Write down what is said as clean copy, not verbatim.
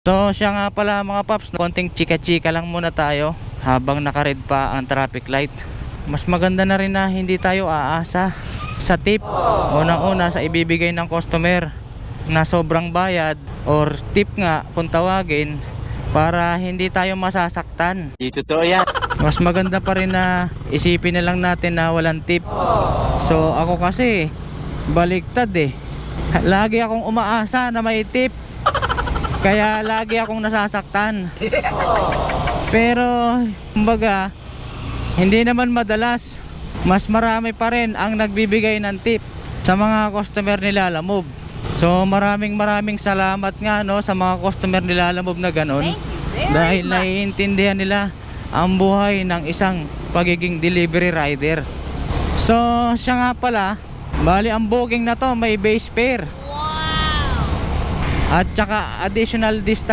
So siya nga pala mga paps, konting chika-chika lang muna tayo habang naka-red pa ang traffic light. Mas maganda na rin na hindi tayo aasa sa tip. Unang-una sa ibibigay ng customer na sobrang bayad or tip nga kung tawagin, para hindi tayo masasaktan. Di totoo yan. Mas maganda pa rin na isipin na lang natin na walang tip. So ako kasi baliktad eh. Lagi akong umaasa na may tip, kaya lagi akong nasasaktan. Pero kumbaga hindi naman madalas, mas marami pa rin ang nagbibigay ng tip sa mga customer ni Lalamove. So maraming salamat nga no sa mga customer ni Lalamove na ganon, dahil naiintindihan nila ang buhay ng isang pagiging delivery rider. So siya nga pala, bali ang booking na to may base fare at saka additional distance